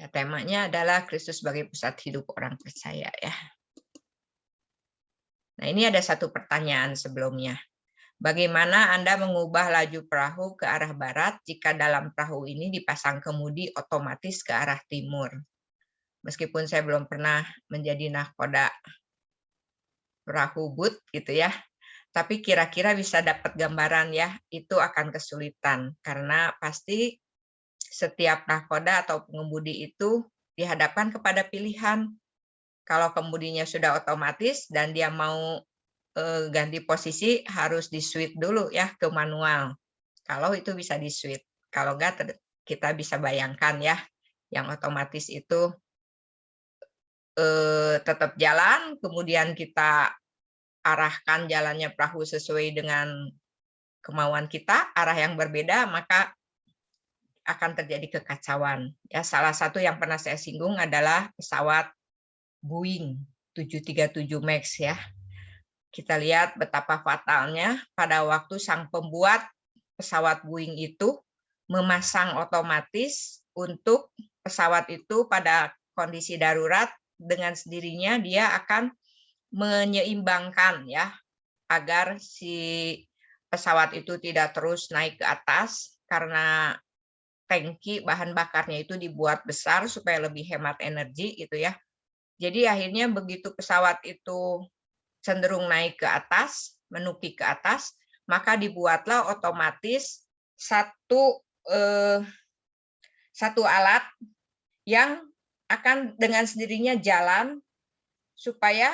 Ya, temanya adalah Kristus sebagai pusat hidup orang percaya ya. Nah, ini ada satu pertanyaan sebelumnya. Bagaimana Anda mengubah laju perahu ke arah barat jika dalam perahu ini dipasang kemudi otomatis ke arah timur? Meskipun saya belum pernah menjadi nahkoda perahu boot gitu ya, tapi kira-kira bisa dapat gambaran ya, itu akan kesulitan karena pasti setiap nahkoda atau pengemudi itu dihadapkan kepada pilihan. Kalau kemudinya sudah otomatis dan dia mau ganti posisi, harus di-switch dulu ya ke manual. Kalau itu bisa di-switch. Kalau enggak, kita bisa bayangkan ya, yang otomatis itu tetap jalan, kemudian kita arahkan jalannya perahu sesuai dengan kemauan kita, arah yang berbeda, maka akan terjadi kekacauan. Ya, salah satu yang pernah saya singgung adalah pesawat Boeing 737 Max ya. Kita lihat betapa fatalnya pada waktu sang pembuat pesawat Boeing itu memasang otomatis untuk pesawat itu pada kondisi darurat, dengan sendirinya dia akan menyeimbangkan ya agar si pesawat itu tidak terus naik ke atas karena tangki bahan bakarnya itu dibuat besar supaya lebih hemat energi gitu ya. Jadi akhirnya begitu pesawat itu cenderung naik ke atas, menukik ke atas, maka dibuatlah otomatis satu alat yang akan dengan sendirinya jalan supaya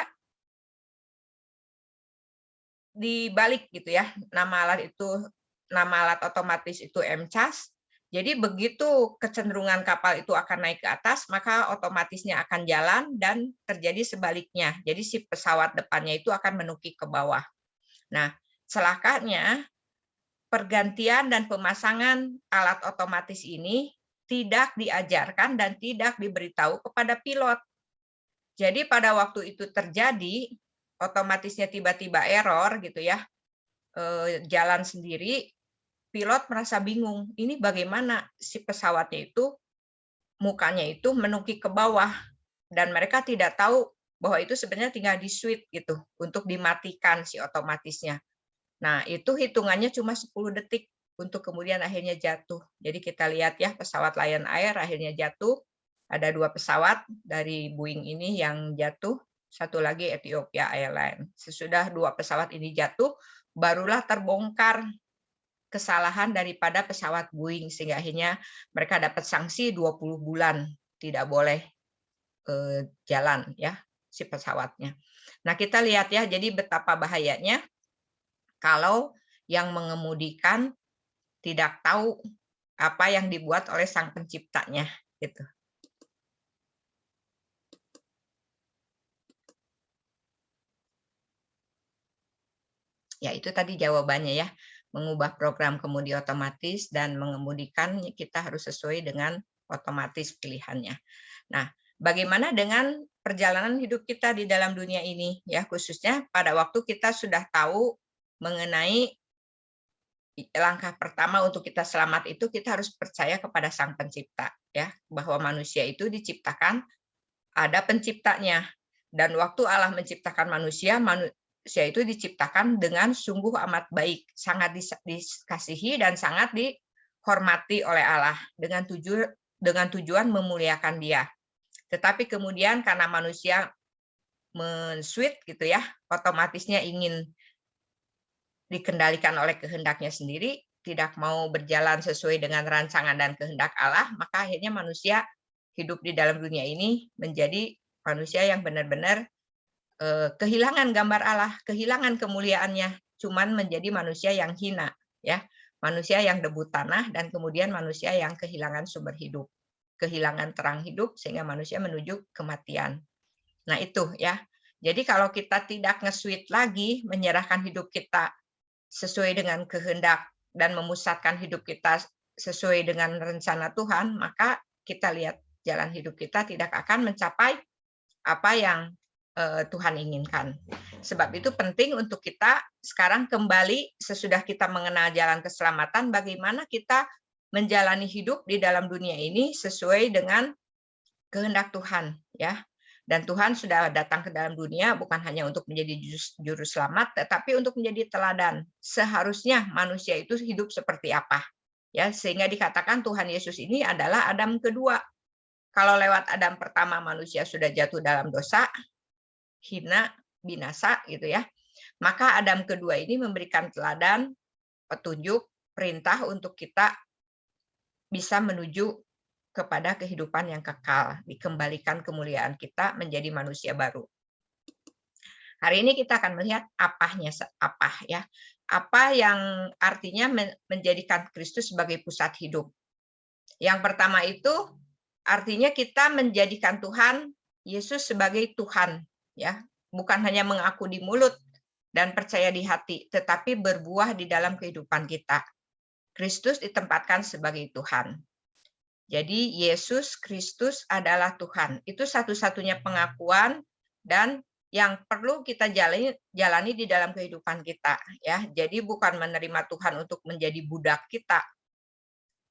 dibalik gitu ya. Nama alat otomatis itu MCAS. Jadi begitu kecenderungan kapal itu akan naik ke atas, maka otomatisnya akan jalan dan terjadi sebaliknya. Jadi si pesawat depannya itu akan menukik ke bawah. Nah, celakanya pergantian dan pemasangan alat otomatis ini tidak diajarkan dan tidak diberitahu kepada pilot. Jadi pada waktu itu terjadi, otomatisnya tiba-tiba error gitu ya, jalan sendiri, pilot merasa bingung, ini bagaimana si pesawatnya itu mukanya itu menukik ke bawah dan mereka tidak tahu bahwa itu sebenarnya tinggal di-switch gitu untuk dimatikan si otomatisnya. Nah, itu hitungannya cuma 10 detik untuk kemudian akhirnya jatuh. Jadi kita lihat ya pesawat Lion Air akhirnya jatuh. Ada 2 pesawat dari Boeing ini yang jatuh, satu lagi Ethiopia Airlines. Sesudah 2 pesawat ini jatuh, barulah terbongkar kesalahan daripada pesawat Boeing sehingga akhirnya mereka dapat sanksi 20 bulan tidak boleh jalan ya si pesawatnya. Nah, kita lihat ya, jadi betapa bahayanya kalau yang mengemudikan tidak tahu apa yang dibuat oleh sang penciptanya gitu. Ya, itu tadi jawabannya ya. Mengubah program kemudi otomatis dan mengemudikan kita harus sesuai dengan otomatis pilihannya. Nah, bagaimana dengan perjalanan hidup kita di dalam dunia ini ya, khususnya pada waktu kita sudah tahu mengenai langkah pertama untuk kita selamat itu kita harus percaya kepada Sang Pencipta ya, bahwa manusia itu diciptakan ada penciptanya. Dan waktu Allah menciptakan manusia, manusia itu diciptakan dengan sungguh amat baik, sangat dikasihi dan sangat dihormati oleh Allah dengan tujuan memuliakan Dia. Tetapi kemudian karena manusia men-switch gitu ya, otomatisnya ingin dikendalikan oleh kehendaknya sendiri, tidak mau berjalan sesuai dengan rancangan dan kehendak Allah, maka akhirnya manusia hidup di dalam dunia ini menjadi manusia yang benar-benar kehilangan gambar Allah, kehilangan kemuliaannya, cuman menjadi manusia yang hina, ya, manusia yang debu tanah dan kemudian manusia yang kehilangan sumber hidup, kehilangan terang hidup sehingga manusia menuju kematian. Nah itu ya. Jadi kalau kita tidak nge-switch lagi, menyerahkan hidup kita sesuai dengan kehendak dan memusatkan hidup kita sesuai dengan rencana Tuhan, maka kita lihat jalan hidup kita tidak akan mencapai apa yang Tuhan inginkan. Sebab itu penting untuk kita sekarang kembali sesudah kita mengenal jalan keselamatan, bagaimana kita menjalani hidup di dalam dunia ini sesuai dengan kehendak Tuhan, ya. Dan Tuhan sudah datang ke dalam dunia bukan hanya untuk menjadi juru selamat, tetapi untuk menjadi teladan. Seharusnya manusia itu hidup seperti apa, ya, sehingga dikatakan Tuhan Yesus ini adalah Adam kedua. Kalau lewat Adam pertama manusia sudah jatuh dalam dosa, hina, binasa, gitu ya. Maka Adam kedua ini memberikan teladan, petunjuk, perintah untuk kita bisa menuju kepada kehidupan yang kekal, dikembalikan kemuliaan kita menjadi manusia baru. Hari ini kita akan melihat apanya apa ya. Apa yang artinya menjadikan Kristus sebagai pusat hidup. Yang pertama itu artinya kita menjadikan Tuhan Yesus sebagai Tuhan, ya. Bukan hanya mengaku di mulut dan percaya di hati, tetapi berbuah di dalam kehidupan kita. Kristus ditempatkan sebagai Tuhan. Jadi Yesus Kristus adalah Tuhan. Itu satu-satunya pengakuan dan yang perlu kita jalani di dalam kehidupan kita, ya. Jadi bukan menerima Tuhan untuk menjadi budak kita.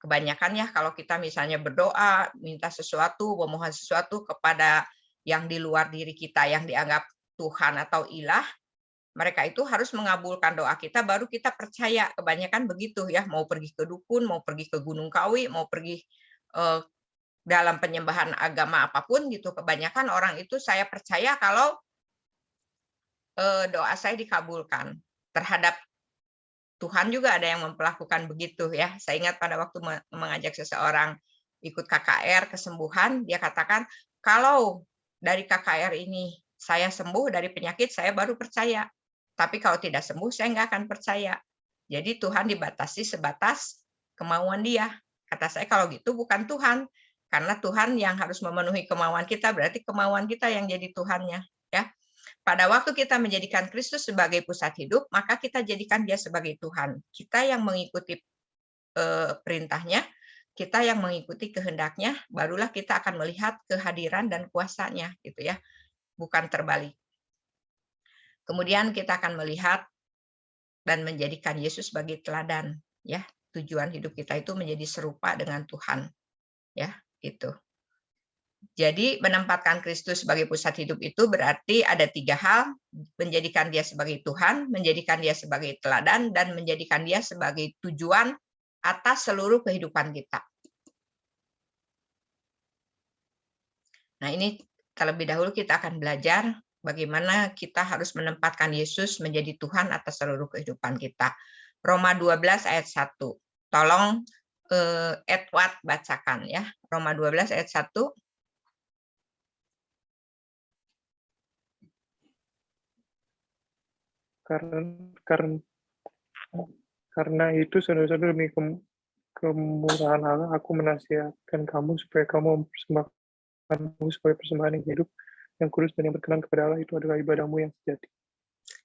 Kebanyakan ya kalau kita misalnya berdoa, minta sesuatu, memohon sesuatu kepada yang di luar diri kita yang dianggap Tuhan atau ilah, mereka itu harus mengabulkan doa kita baru kita percaya. Kebanyakan begitu ya, mau pergi ke dukun, mau pergi ke Gunung Kawi, mau pergi dalam penyembahan agama apapun gitu, kebanyakan orang itu saya percaya kalau doa saya dikabulkan. Terhadap Tuhan juga ada yang memperlakukan begitu ya. Saya ingat pada waktu mengajak seseorang ikut KKR kesembuhan, dia katakan, kalau dari KKR ini saya sembuh dari penyakit, saya baru percaya. Tapi kalau tidak sembuh, saya nggak akan percaya. Jadi Tuhan dibatasi sebatas kemauan dia. Kata saya, kalau gitu bukan Tuhan. Karena Tuhan yang harus memenuhi kemauan kita, berarti kemauan kita yang jadi Tuhannya. Ya. Pada waktu kita menjadikan Kristus sebagai pusat hidup, maka kita jadikan dia sebagai Tuhan. Kita yang mengikuti perintahnya, kita yang mengikuti kehendaknya, barulah kita akan melihat kehadiran dan kuasanya, gitu ya. Bukan terbalik. Kemudian kita akan melihat dan menjadikan Yesus sebagai teladan, ya. Tujuan hidup kita itu menjadi serupa dengan Tuhan, ya, itu. Jadi menempatkan Kristus sebagai pusat hidup itu berarti ada 3 hal, menjadikan dia sebagai Tuhan, menjadikan dia sebagai teladan, dan menjadikan dia sebagai tujuan atas seluruh kehidupan kita. Nah, ini terlebih dahulu kita akan belajar bagaimana kita harus menempatkan Yesus menjadi Tuhan atas seluruh kehidupan kita. Roma 12 ayat 1. Tolong Edward bacakan ya. Roma 12 ayat 1. Karena itu, saudara-saudara, demi kemurahan Allah, aku menasihatkan kamu supaya kamu mempersembahkanmu sebagai persembahan yang hidup, yang kudus dan yang berkenan kepada Allah, itu adalah ibadahmu yang sejati.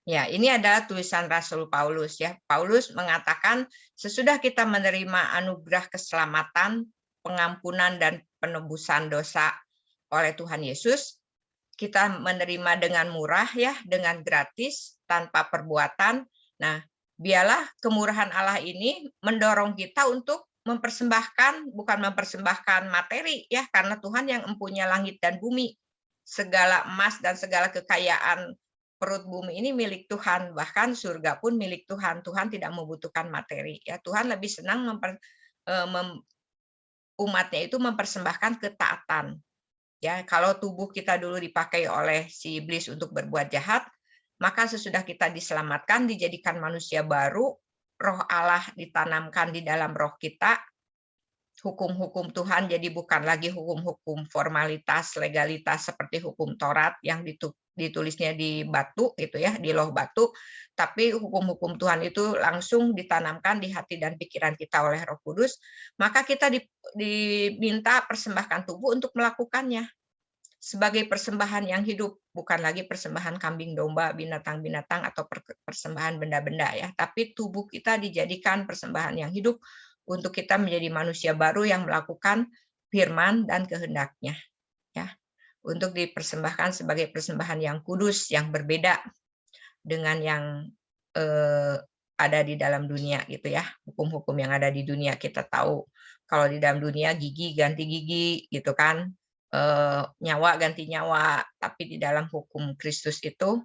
Ya, ini adalah tulisan Rasul Paulus ya. Paulus mengatakan sesudah kita menerima anugerah keselamatan, pengampunan dan penebusan dosa oleh Tuhan Yesus, kita menerima dengan murah ya, dengan gratis, tanpa perbuatan. Nah, biarlah kemurahan Allah ini mendorong kita untuk mempersembahkan, bukan mempersembahkan materi ya, karena Tuhan yang mempunyai langit dan bumi. Segala emas dan segala kekayaan perut bumi ini milik Tuhan, bahkan surga pun milik Tuhan. Tuhan tidak membutuhkan materi ya. Tuhan lebih senang umatnya itu mempersembahkan ketaatan. Ya, kalau tubuh kita dulu dipakai oleh si iblis untuk berbuat jahat, maka sesudah kita diselamatkan, dijadikan manusia baru, roh Allah ditanamkan di dalam roh kita, hukum-hukum Tuhan jadi bukan lagi hukum-hukum formalitas, legalitas seperti hukum Taurat yang ditulisnya di batu gitu ya, di loh batu, tapi hukum-hukum Tuhan itu langsung ditanamkan di hati dan pikiran kita oleh Roh Kudus, maka kita diminta persembahkan tubuh untuk melakukannya sebagai persembahan yang hidup, bukan lagi persembahan kambing domba, binatang-binatang atau persembahan benda-benda ya, tapi tubuh kita dijadikan persembahan yang hidup untuk kita menjadi manusia baru yang melakukan firman dan kehendaknya ya, untuk dipersembahkan sebagai persembahan yang kudus, yang berbeda dengan yang ada di dalam dunia gitu ya. Hukum-hukum yang ada di dunia kita tahu, kalau di dalam dunia gigi ganti gigi gitu kan, nyawa ganti nyawa, tapi di dalam hukum Kristus itu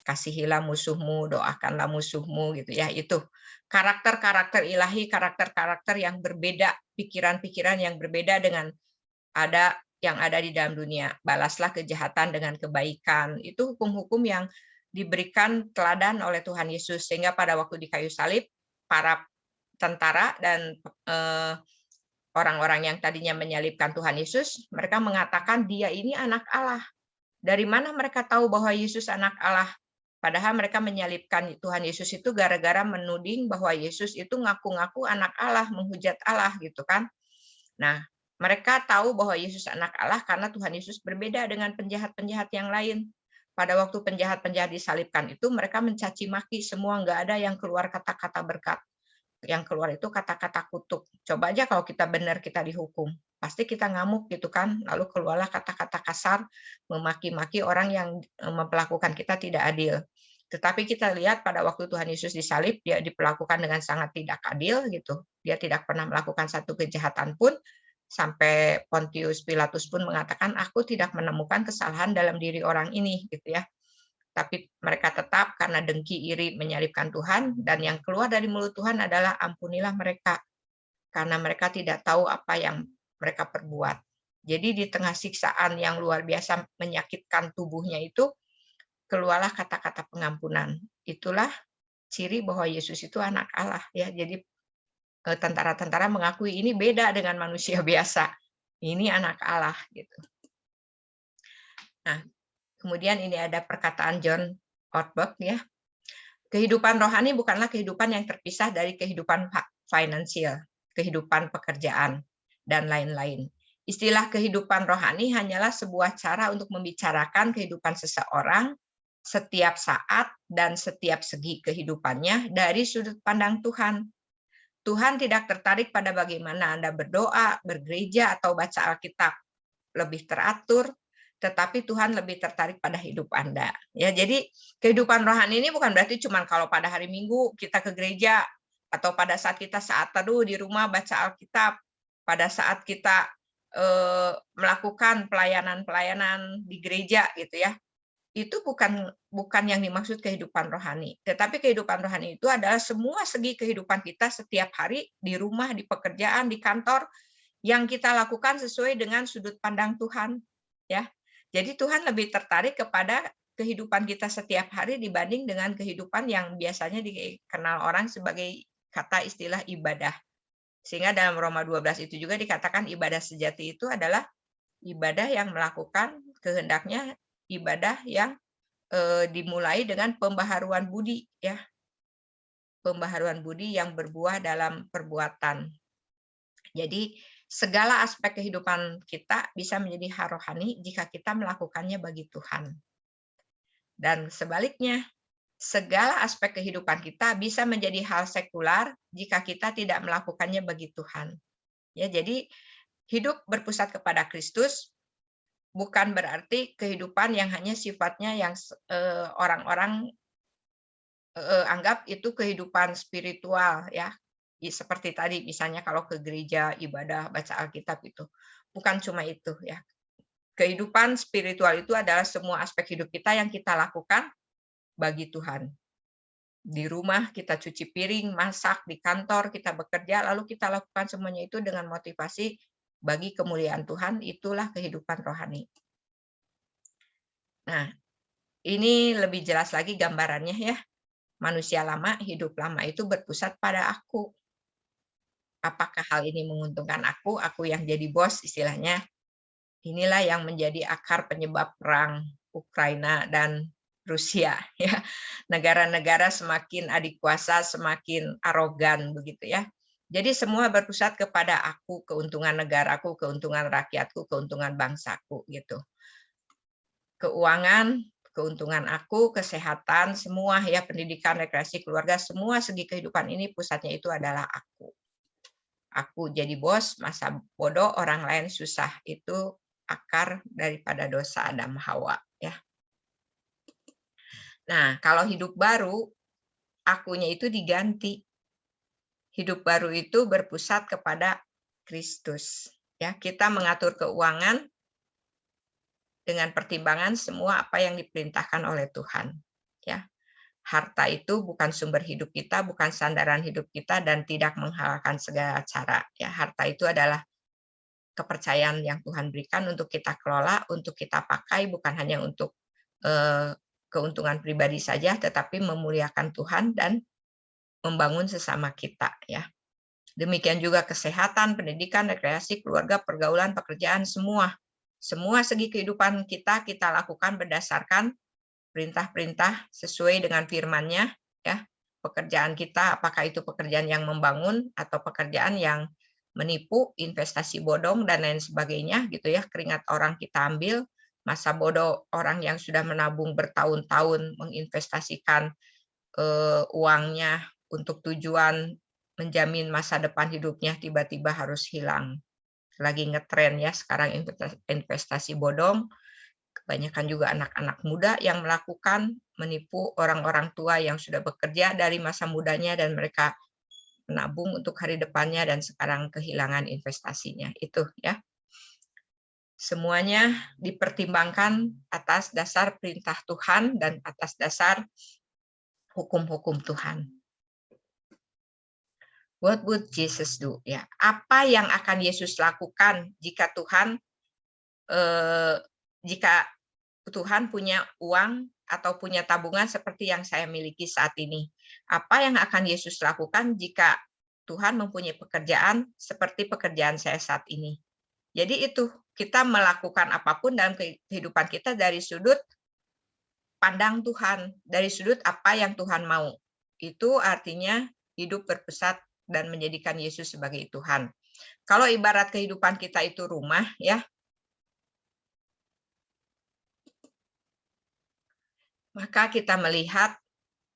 kasihilah musuhmu, doakanlah musuhmu gitu ya. Itu karakter-karakter ilahi, karakter-karakter yang berbeda, pikiran-pikiran yang berbeda dengan yang ada di dalam dunia. Balaslah kejahatan dengan kebaikan. Itu hukum-hukum yang diberikan teladan oleh Tuhan Yesus, sehingga pada waktu di kayu salib para tentara dan orang-orang yang tadinya menyalibkan Tuhan Yesus, mereka mengatakan dia ini anak Allah. Dari mana mereka tahu bahwa Yesus anak Allah? Padahal mereka menyalibkan Tuhan Yesus itu gara-gara menuding bahwa Yesus itu ngaku-ngaku anak Allah, menghujat Allah gitu kan. Nah, mereka tahu bahwa Yesus anak Allah karena Tuhan Yesus berbeda dengan penjahat-penjahat yang lain. Pada waktu penjahat-penjahat disalibkan itu mereka mencaci maki semua, nggak ada yang keluar kata-kata berkat. Yang keluar itu kata-kata kutuk. Coba aja kalau kita benar kita dihukum, pasti kita ngamuk gitu kan, lalu keluarlah kata-kata kasar, memaki-maki orang yang memperlakukan kita tidak adil. Tetapi kita lihat pada waktu Tuhan Yesus disalib, dia diperlakukan dengan sangat tidak adil gitu. Dia tidak pernah melakukan satu kejahatan pun, sampai Pontius Pilatus pun mengatakan, aku tidak menemukan kesalahan dalam diri orang ini gitu ya. Tapi mereka tetap karena dengki iri menyalibkan Tuhan, dan yang keluar dari mulut Tuhan adalah ampunilah mereka, karena mereka tidak tahu apa yang mereka perbuat. Jadi di tengah siksaan yang luar biasa menyakitkan tubuhnya itu, keluarlah kata-kata pengampunan. Itulah ciri bahwa Yesus itu anak Allah ya. Jadi tentara-tentara mengakui ini beda dengan manusia biasa. Ini anak Allah gitu. Nah, kemudian ini ada perkataan John Ortberg ya. Kehidupan rohani bukanlah kehidupan yang terpisah dari kehidupan finansial, kehidupan pekerjaan, dan lain-lain. Istilah kehidupan rohani hanyalah sebuah cara untuk membicarakan kehidupan seseorang setiap saat dan setiap segi kehidupannya dari sudut pandang Tuhan. Tuhan tidak tertarik pada bagaimana Anda berdoa, bergereja, atau baca Alkitab lebih teratur, tetapi Tuhan lebih tertarik pada hidup Anda. Ya, jadi kehidupan rohani ini bukan berarti cuma kalau pada hari Minggu kita ke gereja, atau pada saat kita saat teduh di rumah baca Alkitab, pada saat kita melakukan pelayanan-pelayanan di gereja gitu ya. Itu bukan yang dimaksud kehidupan rohani. Tetapi kehidupan rohani itu adalah semua segi kehidupan kita setiap hari di rumah, di pekerjaan, di kantor, yang kita lakukan sesuai dengan sudut pandang Tuhan, ya. Jadi Tuhan lebih tertarik kepada kehidupan kita setiap hari dibanding dengan kehidupan yang biasanya dikenal orang sebagai kata istilah ibadah. Sehingga dalam Roma 12 itu juga dikatakan ibadah sejati itu adalah ibadah yang melakukan kehendaknya, ibadah yang dimulai dengan pembaharuan budi, ya. Pembaharuan budi yang berbuah dalam perbuatan. Jadi segala aspek kehidupan kita bisa menjadi rohani jika kita melakukannya bagi Tuhan. Dan sebaliknya, segala aspek kehidupan kita bisa menjadi hal sekular jika kita tidak melakukannya bagi Tuhan. Ya, jadi hidup berpusat kepada Kristus bukan berarti kehidupan yang hanya sifatnya yang orang-orang anggap itu kehidupan spiritual ya. Seperti tadi misalnya kalau ke gereja, ibadah, baca Alkitab itu. Bukan cuma itu ya. Kehidupan spiritual itu adalah semua aspek hidup kita yang kita lakukan bagi Tuhan. Di rumah kita cuci piring, masak, di kantor kita bekerja, lalu kita lakukan semuanya itu dengan motivasi bagi kemuliaan Tuhan, itulah kehidupan rohani. Nah, ini lebih jelas lagi gambarannya ya. Manusia lama, hidup lama itu berpusat pada aku. Apakah hal ini menguntungkan aku yang jadi bos istilahnya. Inilah yang menjadi akar penyebab perang Ukraina dan Rusia ya. Negara-negara semakin adikuasa, semakin arogan begitu ya. Jadi semua berpusat kepada aku, keuntungan negaraku, keuntungan rakyatku, keuntungan bangsaku gitu. Keuangan, keuntungan aku, kesehatan, semua ya, pendidikan, rekreasi, keluarga, semua segi kehidupan ini pusatnya itu adalah aku. Aku jadi bos, masa bodoh, orang lain susah. Itu akar daripada dosa Adam Hawa ya. Nah, kalau hidup baru, akunya itu diganti. Hidup baru itu berpusat kepada Kristus. Ya, kita mengatur keuangan dengan pertimbangan semua apa yang diperintahkan oleh Tuhan. Ya, harta itu bukan sumber hidup kita, bukan sandaran hidup kita, dan tidak menghalalkan segala cara. Ya, harta itu adalah kepercayaan yang Tuhan berikan untuk kita kelola, untuk kita pakai, bukan hanya untuk keuntungan pribadi saja, tetapi memuliakan Tuhan dan membangun sesama kita. Ya, demikian juga kesehatan, pendidikan, rekreasi, keluarga, pergaulan, pekerjaan, semua segi kehidupan kita lakukan berdasarkan perintah-perintah sesuai dengan firman-Nya, ya. Pekerjaan kita apakah itu pekerjaan yang membangun atau pekerjaan yang menipu, investasi bodong dan lain sebagainya gitu ya. Keringat orang kita ambil, masa bodoh orang yang sudah menabung bertahun-tahun menginvestasikan uangnya untuk tujuan menjamin masa depan hidupnya tiba-tiba harus hilang. Lagi ngetren ya sekarang investasi bodong. Kebanyakan juga anak-anak muda yang melakukan menipu orang-orang tua yang sudah bekerja dari masa mudanya dan mereka menabung untuk hari depannya dan sekarang kehilangan investasinya. Itu ya. Semuanya dipertimbangkan atas dasar perintah Tuhan dan atas dasar hukum-hukum Tuhan. What would Jesus do? Ya, apa yang akan Yesus lakukan jika Tuhan punya uang atau punya tabungan seperti yang saya miliki saat ini? Apa yang akan Yesus lakukan jika Tuhan mempunyai pekerjaan seperti pekerjaan saya saat ini? Jadi itu, kita melakukan apapun dalam kehidupan kita dari sudut pandang Tuhan, dari sudut apa yang Tuhan mau. Itu artinya hidup berpusat dan menjadikan Yesus sebagai Tuhan. Kalau ibarat kehidupan kita itu rumah, ya, maka kita melihat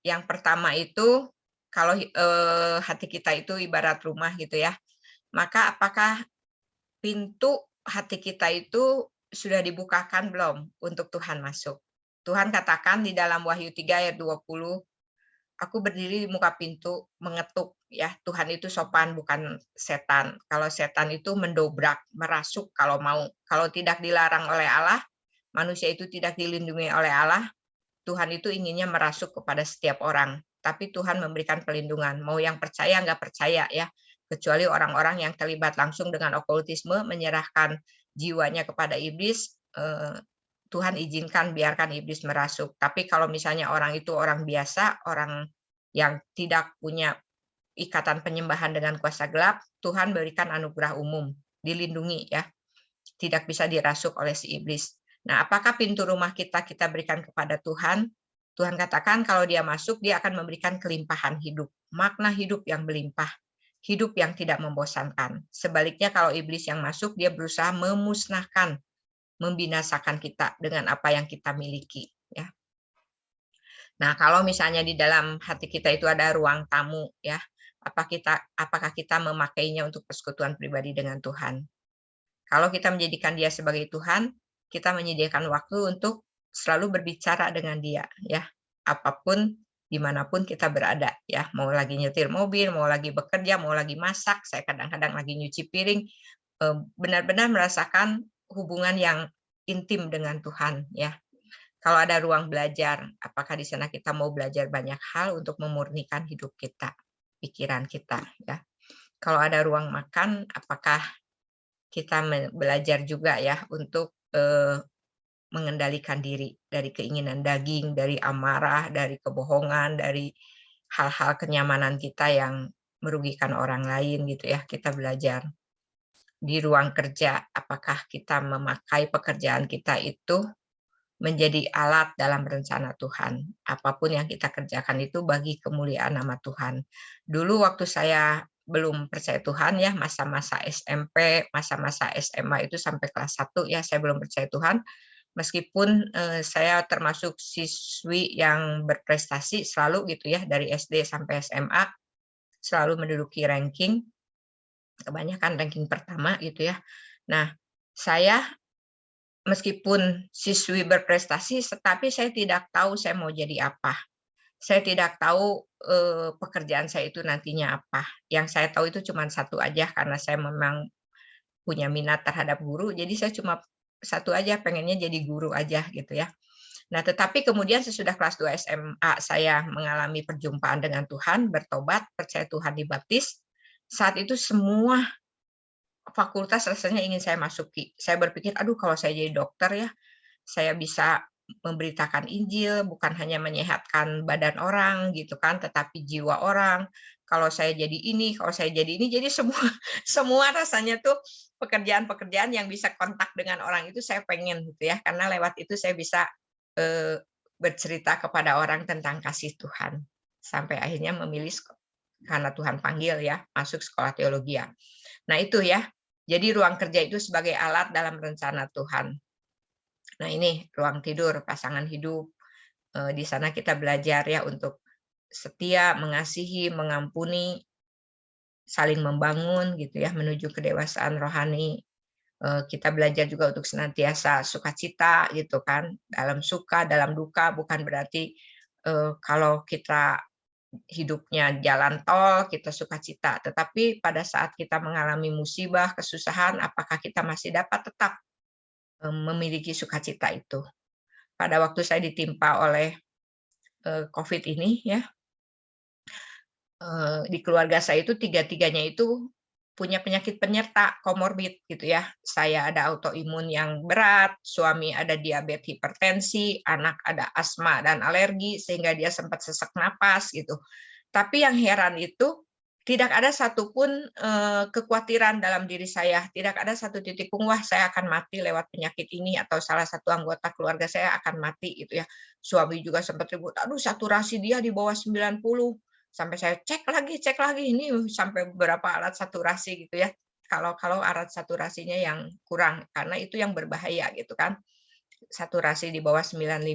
yang pertama itu, kalau hati kita itu ibarat rumah gitu ya, maka apakah pintu hati kita itu sudah dibukakan belum untuk Tuhan masuk? Tuhan katakan di dalam Wahyu 3 ayat 20, aku berdiri di muka pintu mengetuk, ya. Tuhan itu sopan bukan setan. Kalau setan itu mendobrak, merasuk kalau mau. Kalau tidak dilarang oleh Allah, manusia itu tidak dilindungi oleh Allah, Tuhan itu inginnya merasuk kepada setiap orang. Tapi Tuhan memberikan pelindungan. Mau yang percaya nggak percaya ya. Kecuali orang-orang yang terlibat langsung dengan okultisme, menyerahkan jiwanya kepada iblis, Tuhan izinkan biarkan iblis merasuk. Tapi kalau misalnya orang itu orang biasa, orang yang tidak punya ikatan penyembahan dengan kuasa gelap, Tuhan berikan anugerah umum, dilindungi ya, tidak bisa dirasuk oleh si iblis. Nah, apakah pintu rumah kita berikan kepada Tuhan? Tuhan katakan kalau dia masuk, dia akan memberikan kelimpahan hidup, makna hidup yang melimpah, hidup yang tidak membosankan. Sebaliknya kalau iblis yang masuk, dia berusaha memusnahkan, membinasakan kita dengan apa yang kita miliki. Ya. Nah, kalau misalnya di dalam hati kita itu ada ruang tamu, ya, apakah kita memakainya untuk persekutuan pribadi dengan Tuhan? Kalau kita menjadikan dia sebagai Tuhan, kita menyediakan waktu untuk selalu berbicara dengan dia, ya, apapun, dimanapun kita berada, ya, mau lagi nyetir mobil, mau lagi bekerja, mau lagi masak, saya kadang-kadang lagi nyuci piring, benar-benar merasakan hubungan yang intim dengan Tuhan, ya. Kalau ada ruang belajar, apakah di sana kita mau belajar banyak hal untuk memurnikan hidup kita, pikiran kita, ya. Kalau ada ruang makan, apakah kita belajar juga ya untuk mengendalikan diri dari keinginan daging, dari amarah, dari kebohongan, dari hal-hal kenyamanan kita yang merugikan orang lain gitu ya. Kita belajar di ruang kerja, apakah kita memakai pekerjaan kita itu menjadi alat dalam rencana Tuhan. Apapun yang kita kerjakan itu bagi kemuliaan nama Tuhan. Dulu waktu saya belum percaya Tuhan ya, masa-masa SMP, masa-masa SMA itu sampai kelas 1 ya, saya belum percaya Tuhan. Meskipun saya termasuk siswi yang berprestasi selalu gitu ya, dari SD sampai SMA, selalu menduduki ranking, kebanyakan ranking pertama gitu ya. Nah, saya meskipun siswi berprestasi, tetapi saya tidak tahu saya mau jadi apa. Saya tidak tahu pekerjaan saya itu nantinya apa. Yang saya tahu itu cuma satu aja, karena saya memang punya minat terhadap guru, jadi saya cuma satu aja, pengennya jadi guru aja gitu ya. Nah, tetapi kemudian sesudah kelas 2 SMA saya mengalami perjumpaan dengan Tuhan, bertobat, percaya Tuhan dibaptis. Saat itu semua fakultas rasanya ingin saya masuki. Saya berpikir, aduh kalau saya jadi dokter ya, saya bisa memberitakan Injil, bukan hanya menyehatkan badan orang gitu kan, tetapi jiwa orang. Kalau saya jadi ini, kalau saya jadi ini, jadi semua semua rasanya tuh pekerjaan-pekerjaan yang bisa kontak dengan orang itu saya pengen gitu ya, karena lewat itu saya bisa bercerita kepada orang tentang kasih Tuhan. Sampai akhirnya memilih karena Tuhan panggil ya, masuk sekolah teologi ya. Nah itu ya, jadi ruang kerja itu sebagai alat dalam rencana Tuhan. Nah ini ruang tidur, pasangan hidup. Di sana kita belajar ya untuk setia, mengasihi, mengampuni, saling membangun gitu ya, menuju kedewasaan rohani. Kita belajar juga untuk senantiasa sukacita gitu kan, dalam suka, dalam duka, bukan berarti kalau kita hidupnya jalan tol, kita sukacita. Tetapi pada saat kita mengalami musibah, kesusahan, apakah kita masih dapat tetap memiliki sukacita itu? Pada waktu saya ditimpa oleh COVID ini ya, di keluarga saya itu tiga-tiganya itu punya penyakit penyerta komorbid gitu ya. Saya ada autoimun yang berat, suami ada diabetes hipertensi, anak ada asma dan alergi sehingga dia sempat sesak napas gitu. Tapi yang heran itu tidak ada satupun kekhawatiran dalam diri saya, tidak ada satu titik wah saya akan mati lewat penyakit ini atau salah satu anggota keluarga saya akan mati gitu ya. Suami juga sempat ribut, aduh saturasi dia di bawah 90. Sampai saya cek lagi, ini sampai beberapa alat saturasi gitu ya. Kalau alat saturasinya yang kurang, karena itu yang berbahaya gitu kan, saturasi di bawah 95.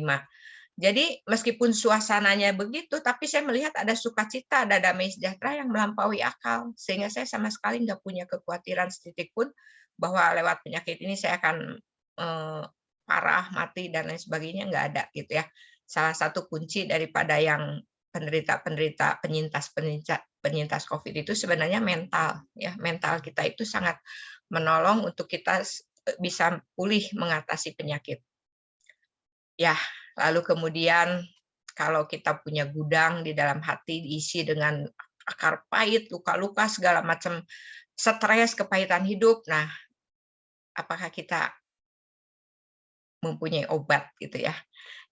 Jadi meskipun suasananya begitu, tapi saya melihat ada sukacita, ada damai sejahtera yang melampaui akal, sehingga saya sama sekali nggak punya kekhawatiran setitik pun bahwa lewat penyakit ini saya akan parah, mati dan lain sebagainya, nggak ada gitu ya. Salah satu kunci daripada yang penderita penyintas COVID itu sebenarnya mental ya, mental kita itu sangat menolong untuk kita bisa pulih mengatasi penyakit. Ya, lalu kemudian kalau kita punya gudang di dalam hati diisi dengan akar pahit, luka-luka, segala macam stres, kepahitan hidup. Nah, apakah kita mempunyai obat gitu ya?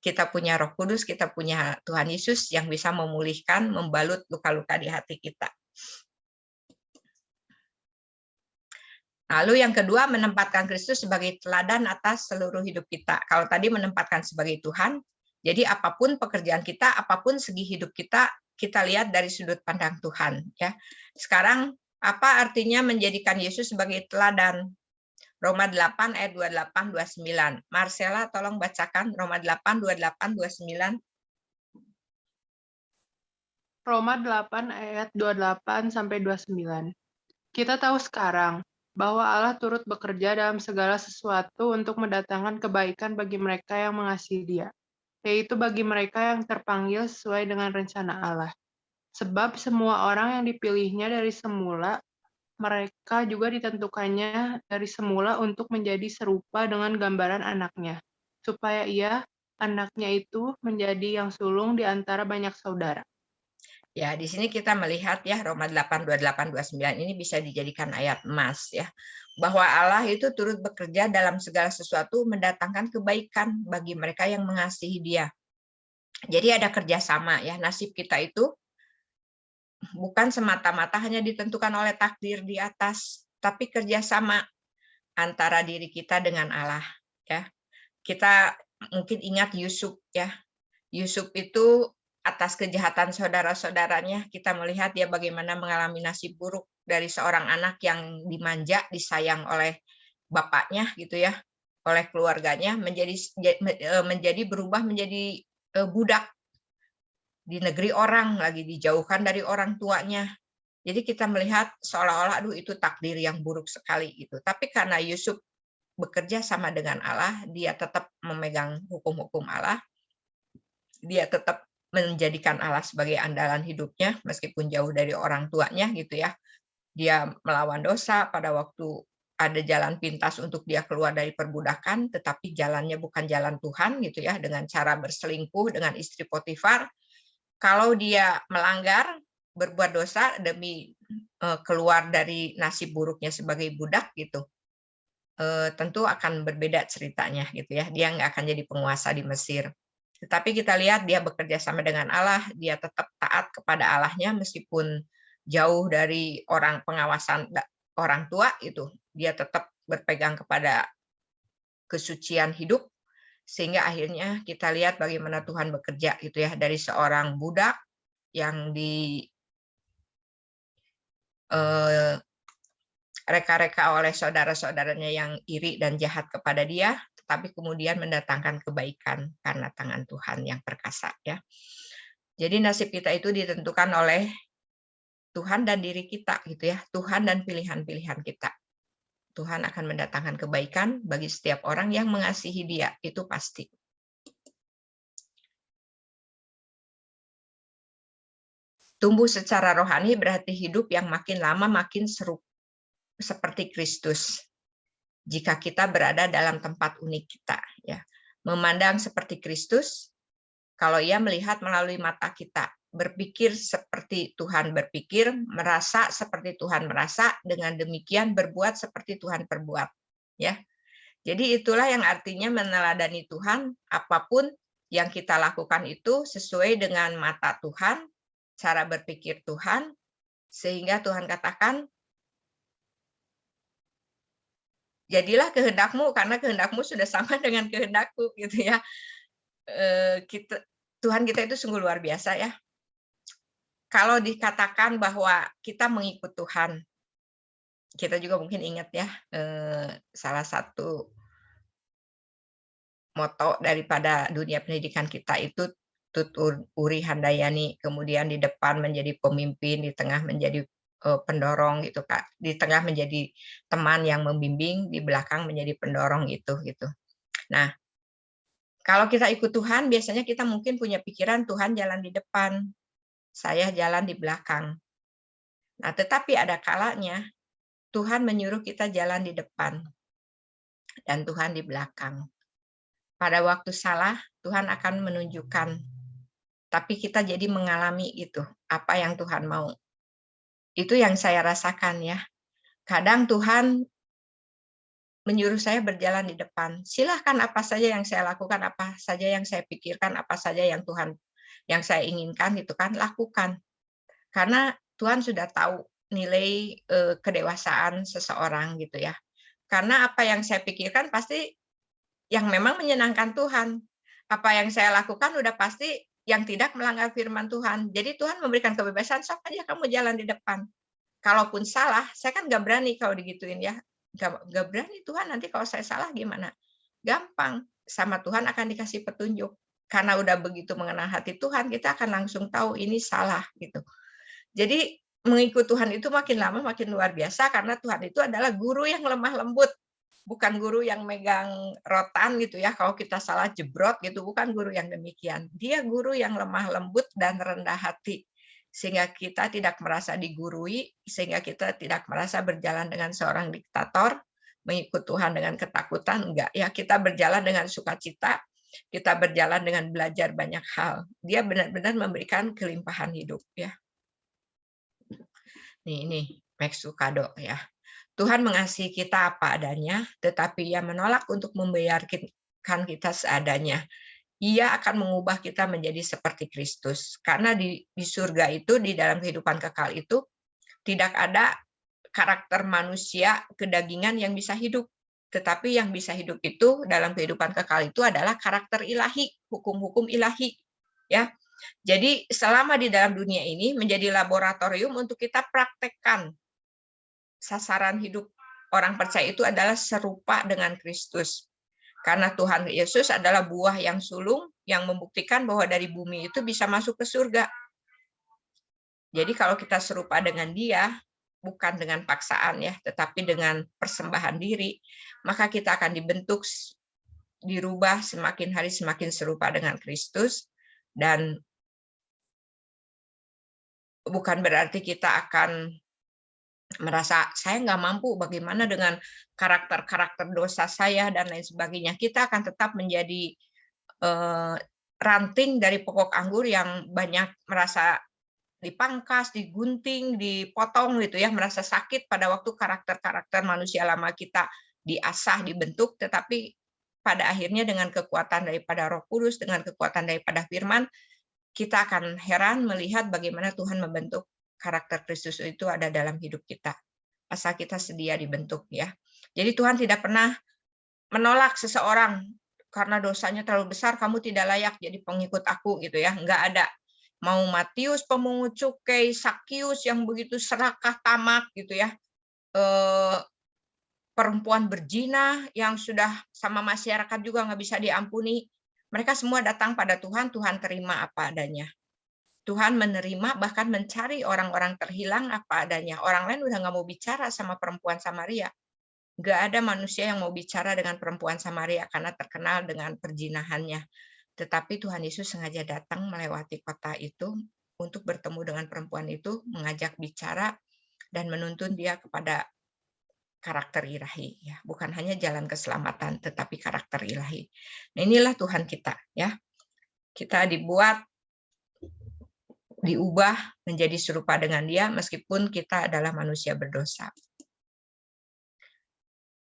Kita punya Roh Kudus, kita punya Tuhan Yesus yang bisa memulihkan, membalut luka-luka di hati kita. Lalu yang kedua, menempatkan Kristus sebagai teladan atas seluruh hidup kita. Kalau tadi menempatkan sebagai Tuhan, jadi apapun pekerjaan kita, apapun segi hidup kita, kita lihat dari sudut pandang Tuhan. Ya. Sekarang, apa artinya menjadikan Yesus sebagai teladan? Roma 8 ayat 28-29. Marcella, tolong bacakan Roma 8, 28-29. Roma 8 ayat 28-29. Kita tahu sekarang bahwa Allah turut bekerja dalam segala sesuatu untuk mendatangkan kebaikan bagi mereka yang mengasihi Dia, yaitu bagi mereka yang terpanggil sesuai dengan rencana Allah. Sebab semua orang yang dipilihnya dari semula, mereka juga ditentukannya dari semula untuk menjadi serupa dengan gambaran anaknya, supaya ia, anaknya itu, menjadi yang sulung di antara banyak saudara. Ya, di sini kita melihat ya Roma 8, 28-29 ini bisa dijadikan ayat emas ya. Bahwa Allah itu turut bekerja dalam segala sesuatu mendatangkan kebaikan bagi mereka yang mengasihi Dia. Jadi ada kerjasama ya, nasib kita itu bukan semata-mata hanya ditentukan oleh takdir di atas, tapi kerjasama antara diri kita dengan Allah ya. Kita mungkin ingat Yusuf ya. Yusuf itu atas kejahatan saudara-saudaranya, kita melihat dia bagaimana mengalami nasib buruk dari seorang anak yang dimanja, disayang oleh bapaknya gitu ya, oleh keluarganya, menjadi berubah menjadi budak di negeri orang, lagi dijauhkan dari orang tuanya. Jadi kita melihat seolah-olah aduh itu takdir yang buruk sekali gitu. Tapi karena Yusuf bekerja sama dengan Allah, dia tetap memegang hukum-hukum Allah, dia tetap menjadikan Allah sebagai andalan hidupnya meskipun jauh dari orang tuanya gitu ya. Dia melawan dosa pada waktu ada jalan pintas untuk dia keluar dari perbudakan, tetapi jalannya bukan jalan Tuhan gitu ya, dengan cara berselingkuh dengan istri Potifar. Kalau dia melanggar, berbuat dosa demi keluar dari nasib buruknya sebagai budak gitu, tentu akan berbeda ceritanya gitu ya. Dia nggak akan jadi penguasa di Mesir. Tetapi kita lihat dia bekerja sama dengan Allah, dia tetap taat kepada Allahnya meskipun jauh dari pengawasan orang tua itu. Dia tetap berpegang kepada kesucian hidup, sehingga akhirnya kita lihat bagaimana Tuhan bekerja gitu ya, dari seorang budak yang reka-reka oleh saudara-saudaranya yang iri dan jahat kepada dia, tetapi kemudian mendatangkan kebaikan karena tangan Tuhan yang perkasa ya. Jadi nasib kita itu ditentukan oleh Tuhan dan diri kita gitu ya, Tuhan dan pilihan-pilihan kita. Tuhan akan mendatangkan kebaikan bagi setiap orang yang mengasihi Dia, itu pasti. Tumbuh secara rohani berarti hidup yang makin lama makin serupa seperti Kristus. Jika kita berada dalam tempat unik kita, ya, memandang seperti Kristus, kalau Ia melihat melalui mata kita, berpikir seperti Tuhan berpikir, merasa seperti Tuhan merasa, dengan demikian berbuat seperti Tuhan perbuat, ya. Jadi itulah yang artinya meneladani Tuhan, apapun yang kita lakukan itu sesuai dengan mata Tuhan, cara berpikir Tuhan, sehingga Tuhan katakan, jadilah kehendakmu karena kehendakmu sudah sama dengan kehendakku gitu ya. Tuhan kita itu sungguh luar biasa ya. Kalau dikatakan bahwa kita mengikut Tuhan, kita juga mungkin ingat ya, salah satu moto daripada dunia pendidikan kita itu Tut Uri Handayani, kemudian di depan menjadi pemimpin, di tengah menjadi pendorong gitu Kak, di tengah menjadi teman yang membimbing, di belakang menjadi pendorong gitu. Nah, kalau kita ikut Tuhan, biasanya kita mungkin punya pikiran Tuhan jalan di depan, saya jalan di belakang. Nah, tetapi ada kalanya Tuhan menyuruh kita jalan di depan dan Tuhan di belakang. Pada waktu salah, Tuhan akan menunjukkan, tapi kita jadi mengalami itu, apa yang Tuhan mau. Itu yang saya rasakan ya. Kadang Tuhan menyuruh saya berjalan di depan. Silahkan apa saja yang saya lakukan, apa saja yang saya pikirkan, apa saja yang yang saya inginkan gitu kan, lakukan. Karena Tuhan sudah tahu nilai kedewasaan seseorang gitu ya. Karena apa yang saya pikirkan pasti yang memang menyenangkan Tuhan. Apa yang saya lakukan udah pasti yang tidak melanggar firman Tuhan. Jadi Tuhan memberikan kebebasan, sok aja kamu jalan di depan. Kalaupun salah, saya kan nggak berani kalau digituin ya. Nggak berani Tuhan, nanti kalau saya salah gimana? Gampang, sama Tuhan akan dikasih petunjuk. Karena udah begitu mengenal hati Tuhan, kita akan langsung tahu ini salah gitu. Jadi mengikut Tuhan itu makin lama makin luar biasa, karena Tuhan itu adalah guru yang lemah lembut, bukan guru yang megang rotan gitu ya, kalau kita salah jebrot gitu, bukan guru yang demikian. Dia guru yang lemah lembut dan rendah hati, sehingga kita tidak merasa digurui, sehingga kita tidak merasa berjalan dengan seorang diktator, mengikut Tuhan dengan ketakutan, enggak ya, kita berjalan dengan sukacita, kita berjalan dengan belajar banyak hal. Dia benar-benar memberikan kelimpahan hidup ya. Ini Max Lucado ya. Tuhan mengasihi kita apa adanya, tetapi Ia menolak untuk membiarkan kita seadanya. Ia akan mengubah kita menjadi seperti Kristus. Karena di surga itu, di dalam kehidupan kekal itu, tidak ada karakter manusia kedagingan yang bisa hidup. Tetapi yang bisa hidup itu dalam kehidupan kekal itu adalah karakter ilahi, hukum-hukum ilahi. Ya. Jadi selama di dalam dunia ini menjadi laboratorium untuk kita praktekkan. Sasaran hidup orang percaya itu adalah serupa dengan Kristus. Karena Tuhan Yesus adalah buah yang sulung yang membuktikan bahwa dari bumi itu bisa masuk ke surga. Jadi kalau kita serupa dengan Dia, bukan dengan paksaan ya, tetapi dengan persembahan diri, maka kita akan dibentuk, dirubah semakin hari semakin serupa dengan Kristus, dan bukan berarti kita akan merasa saya nggak mampu, bagaimana dengan karakter-karakter dosa saya dan lain sebagainya. Kita akan tetap menjadi ranting dari pokok anggur yang banyak merasa dipangkas, digunting, dipotong gitu ya, merasa sakit pada waktu karakter-karakter manusia lama kita diasah, dibentuk, tetapi pada akhirnya dengan kekuatan daripada Roh Kudus, dengan kekuatan daripada firman, kita akan heran melihat bagaimana Tuhan membentuk karakter Kristus itu ada dalam hidup kita. Asal kita sedia dibentuk ya. Jadi Tuhan tidak pernah menolak seseorang karena dosanya terlalu besar, kamu tidak layak jadi pengikut aku gitu ya. Enggak ada. Mau Matius pemungut cukai, Sakius yang begitu serakah tamak gitu ya. Perempuan berzina yang sudah sama masyarakat juga nggak bisa diampuni. Mereka semua datang pada Tuhan, Tuhan terima apa adanya. Tuhan menerima, bahkan mencari orang-orang terhilang apa adanya. Orang lain udah nggak mau bicara sama perempuan Samaria. Nggak ada manusia yang mau bicara dengan perempuan Samaria karena terkenal dengan perzinahannya. Tetapi Tuhan Yesus sengaja datang melewati kota itu untuk bertemu dengan perempuan itu, mengajak bicara, dan menuntun dia kepada karakter ilahi. Ya, bukan hanya jalan keselamatan, tetapi karakter ilahi. Nah, inilah Tuhan kita. Ya, kita diubah menjadi serupa dengan Dia meskipun kita adalah manusia berdosa.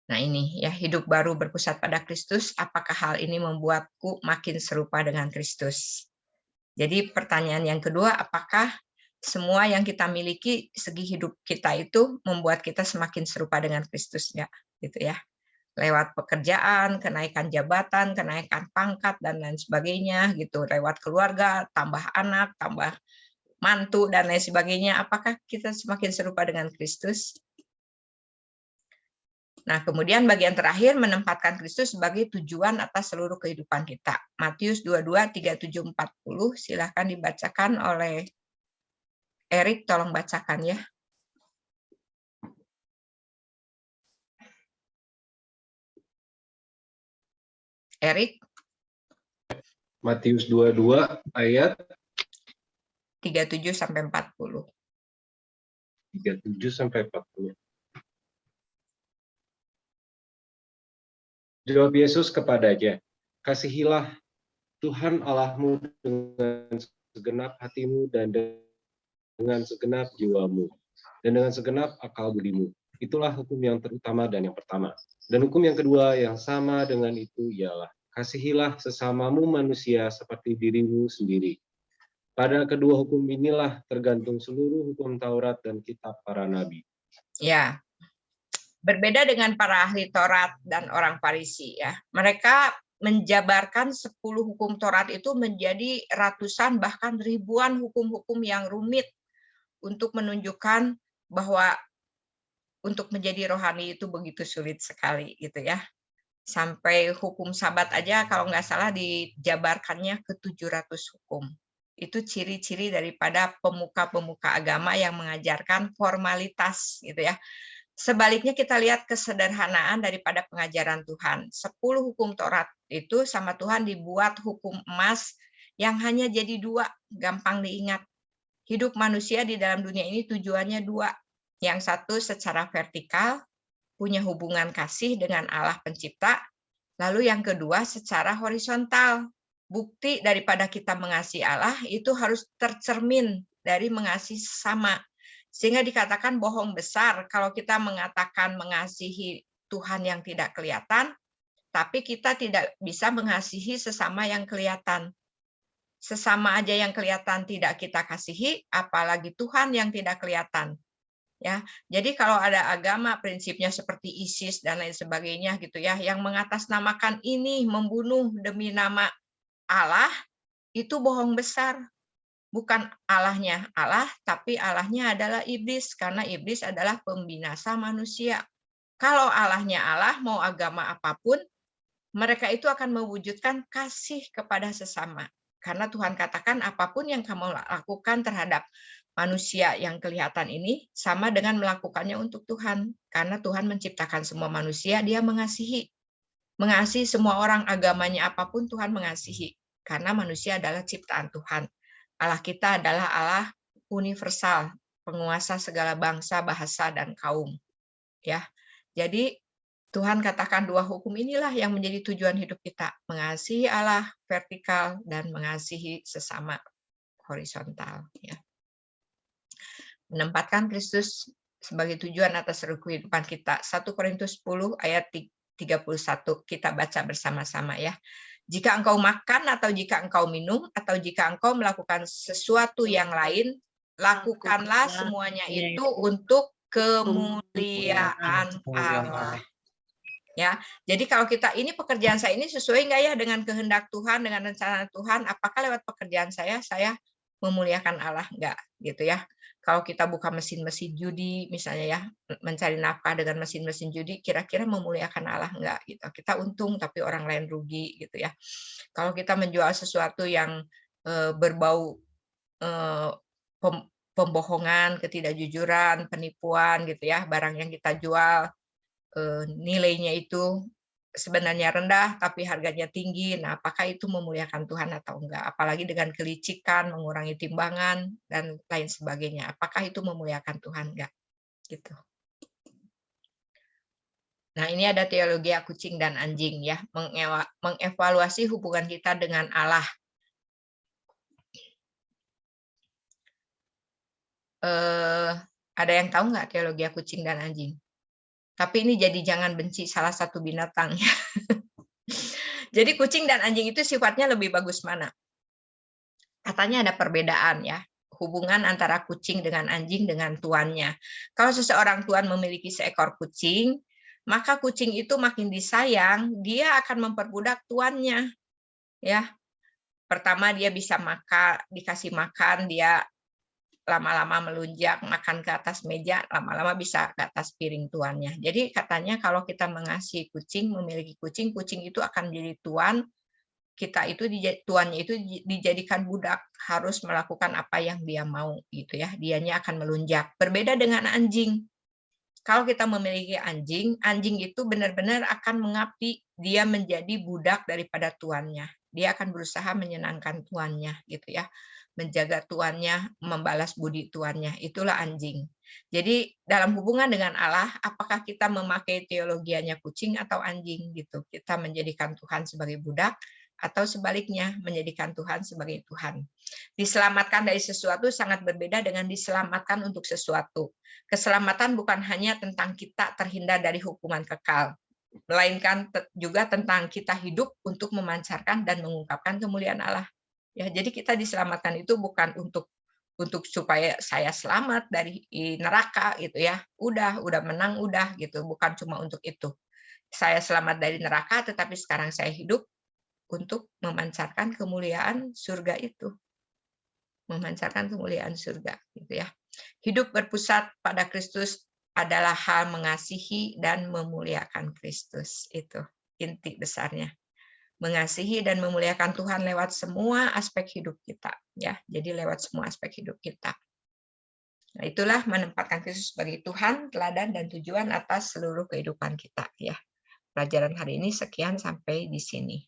Nah ini ya, hidup baru berpusat pada Kristus, apakah hal ini membuatku makin serupa dengan Kristus? Jadi pertanyaan yang kedua, apakah semua yang kita miliki, segi hidup kita itu membuat kita semakin serupa dengan Kristus? Ya, gitu ya. Lewat pekerjaan, kenaikan jabatan, kenaikan pangkat, dan lain sebagainya, gitu. Lewat keluarga, tambah anak, tambah mantu, dan lain sebagainya. Apakah kita semakin serupa dengan Kristus? Nah, kemudian bagian terakhir menempatkan Kristus sebagai tujuan atas seluruh kehidupan kita. Matius 22, 37, 40. Silahkan dibacakan oleh Erik, tolong bacakan ya. Erik. Matius 22 ayat 37 sampai 40. 37 sampai 40. Jawab Yesus kepadanya, kasihilah Tuhan Allahmu dengan segenap hatimu dan dengan segenap jiwamu dan dengan segenap akal budimu. Itulah hukum yang terutama dan yang pertama. Dan hukum yang kedua yang sama dengan itu ialah, kasihilah sesamamu manusia seperti dirimu sendiri. Pada kedua hukum inilah tergantung seluruh hukum Taurat dan kitab para nabi. Ya. Berbeda dengan para ahli Taurat dan orang Farisi ya. Mereka menjabarkan 10 hukum Taurat itu menjadi ratusan bahkan ribuan hukum-hukum yang rumit untuk menunjukkan bahwa untuk menjadi rohani itu begitu sulit sekali gitu ya. Sampai hukum Sabat aja kalau nggak salah dijabarkannya ke 700 hukum. Itu ciri-ciri daripada pemuka-pemuka agama yang mengajarkan formalitas gitu ya. Sebaliknya kita lihat kesederhanaan daripada pengajaran Tuhan. 10 hukum Taurat itu sama Tuhan dibuat hukum emas yang hanya jadi 2, gampang diingat. Hidup manusia di dalam dunia ini tujuannya 2. Yang satu secara vertikal, punya hubungan kasih dengan Allah pencipta. Lalu yang kedua secara horizontal. Bukti daripada kita mengasihi Allah itu harus tercermin dari mengasihi sesama. Sehingga dikatakan bohong besar kalau kita mengatakan mengasihi Tuhan yang tidak kelihatan, tapi kita tidak bisa mengasihi sesama yang kelihatan. Sesama aja yang kelihatan tidak kita kasihi, apalagi Tuhan yang tidak kelihatan. Ya, jadi kalau ada agama prinsipnya seperti ISIS dan lain sebagainya gitu ya, yang mengatasnamakan ini membunuh demi nama Allah, itu bohong besar. Bukan Allahnya Allah, tapi Allahnya adalah iblis, karena iblis adalah pembinasa manusia. Kalau Allahnya Allah, mau agama apapun, mereka itu akan mewujudkan kasih kepada sesama. Karena Tuhan katakan apapun yang kamu lakukan terhadap manusia yang kelihatan ini, sama dengan melakukannya untuk Tuhan. Karena Tuhan menciptakan semua manusia, Dia mengasihi. Mengasihi semua orang, agamanya apapun Tuhan mengasihi. Karena manusia adalah ciptaan Tuhan. Allah kita adalah Allah universal, penguasa segala bangsa, bahasa, dan kaum. Ya, jadi Tuhan katakan dua hukum inilah yang menjadi tujuan hidup kita, mengasihi Allah vertikal dan mengasihi sesama horizontal. Ya. Menempatkan Kristus sebagai tujuan atas seluruh kehidupan kita. 1 Korintus 10 ayat 31 kita baca bersama-sama ya. Jika engkau makan atau jika engkau minum atau jika engkau melakukan sesuatu yang lain, lakukanlah semuanya itu untuk kemuliaan Allah. Ya, jadi kalau kita ini pekerjaan saya ini sesuai nggak ya dengan kehendak Tuhan, dengan rencana Tuhan? Apakah lewat pekerjaan saya memuliakan Allah nggak, gitu ya? Kalau kita buka mesin-mesin judi, misalnya ya, mencari nafkah dengan mesin-mesin judi, kira-kira memuliakan Allah nggak? Gitu. Kita untung tapi orang lain rugi, gitu ya. Kalau kita menjual sesuatu yang berbau pembohongan, ketidakjujuran, penipuan, gitu ya, barang yang kita jual nilainya itu sebenarnya rendah tapi harganya tinggi. Nah, apakah itu memuliakan Tuhan atau enggak? Apalagi dengan kelicikan, mengurangi timbangan dan lain sebagainya. Apakah itu memuliakan Tuhan enggak? Gitu. Nah, ini ada teologi kucing dan anjing ya, mengevaluasi hubungan kita dengan Allah. Ada yang tahu nggak teologi kucing dan anjing? Tapi ini jadi jangan benci salah satu binatang ya. Jadi kucing dan anjing itu sifatnya lebih bagus mana? Katanya ada perbedaan ya. Hubungan antara kucing dengan anjing dengan tuannya. Kalau seseorang tuan memiliki seekor kucing, maka kucing itu makin disayang, dia akan memperbudak tuannya. Ya. Pertama dia bisa makan, dikasih makan, dia lama-lama melunjak, makan ke atas meja, lama-lama bisa ke atas piring tuannya. Jadi katanya kalau kita mengasihi kucing, memiliki kucing, kucing itu akan menjadi tuan, kita itu tuannya itu dijadikan budak, harus melakukan apa yang dia mau gitu ya. Dianya akan melunjak. Berbeda dengan anjing. Kalau kita memiliki anjing, anjing itu benar-benar akan mengabdi, dia menjadi budak daripada tuannya. Dia akan berusaha menyenangkan tuannya gitu ya. Menjaga tuannya, membalas budi tuannya, itulah anjing. Jadi dalam hubungan dengan Allah, apakah kita memakai teologianya kucing atau anjing gitu? Kita menjadikan Tuhan sebagai budak atau sebaliknya menjadikan Tuhan sebagai Tuhan. Diselamatkan dari sesuatu sangat berbeda dengan diselamatkan untuk sesuatu. Keselamatan bukan hanya tentang kita terhindar dari hukuman kekal, melainkan juga tentang kita hidup untuk memancarkan dan mengungkapkan kemuliaan Allah. Ya, jadi kita diselamatkan itu bukan untuk supaya saya selamat dari neraka gitu ya. Udah menang udah gitu, bukan cuma untuk itu. Saya selamat dari neraka tetapi sekarang saya hidup untuk memancarkan kemuliaan surga itu. Memancarkan kemuliaan surga gitu ya. Hidup berpusat pada Kristus adalah hal mengasihi dan memuliakan Kristus. Itu inti besarnya. Mengasihi dan memuliakan Tuhan lewat semua aspek hidup kita ya. Jadi lewat semua aspek hidup kita. Nah, itulah menempatkan Kristus sebagai Tuhan, teladan dan tujuan atas seluruh kehidupan kita ya. Pelajaran hari ini sekian sampai di sini.